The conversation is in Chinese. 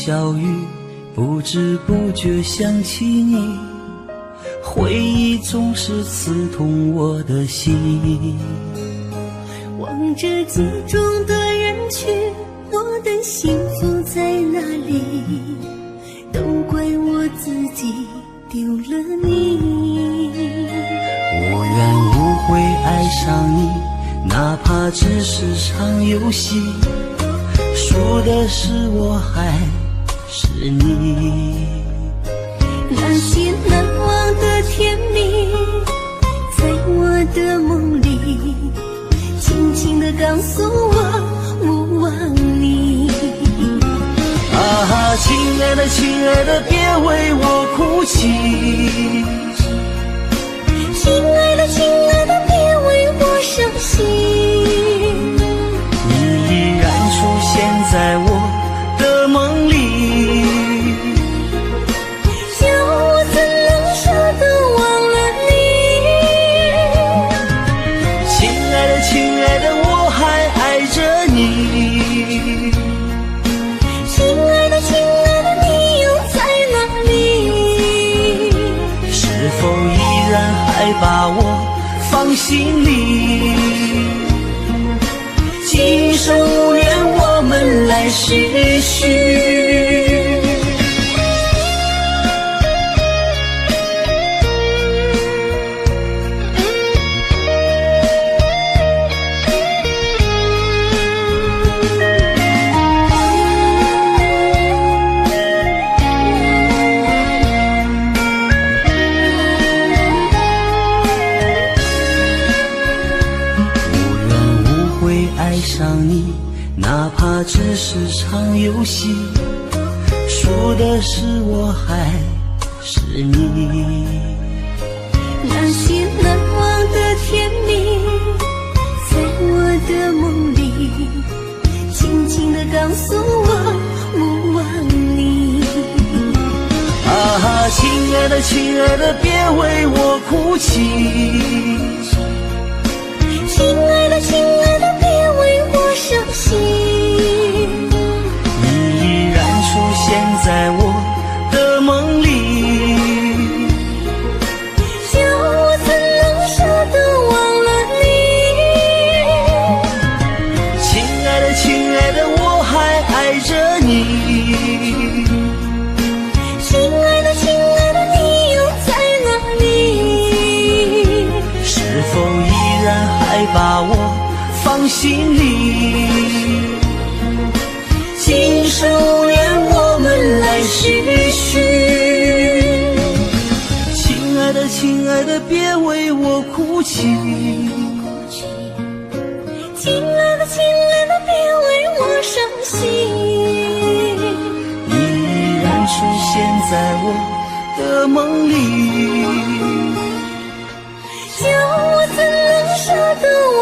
小雨，不知不觉想起你，回忆总是刺痛我的心。望着记中的人群，我的幸福在哪里？都怪我自己丢了你。我愿无悔爱上你，哪怕只是场游戏，输的是我还是你。那些难忘的甜蜜，在我的梦里轻轻地告诉我，勿忘你。啊，亲爱的亲爱的，别为我哭泣，亲爱的亲爱的，别为我伤心。你依然出现在我的梦里，叫我怎能舍得忘了你。亲爱的亲爱的，我还爱着你。亲爱的亲爱的，你又在哪里？是否依然还把我放心里？今生无缘，我们来世续。爱上你，哪怕只是场游戏，输的是我还是你。那些难忘的甜蜜，在我的梦里轻轻地告诉我，勿忘你。啊，亲爱的亲爱的，别为我哭泣，亲爱的亲爱的，别为我伤心。你依然出现在我的梦里，叫我怎能舍得忘了你。亲爱的亲爱的，我还爱着你。亲爱的亲爱的，你又在哪里？是否依然还把我放心里？今生无缘，我们来世续。亲爱的亲爱的，别为我哭泣，亲爱的亲爱的，别为我伤心。你依然出现在我的梦里，叫我怎能舍得忘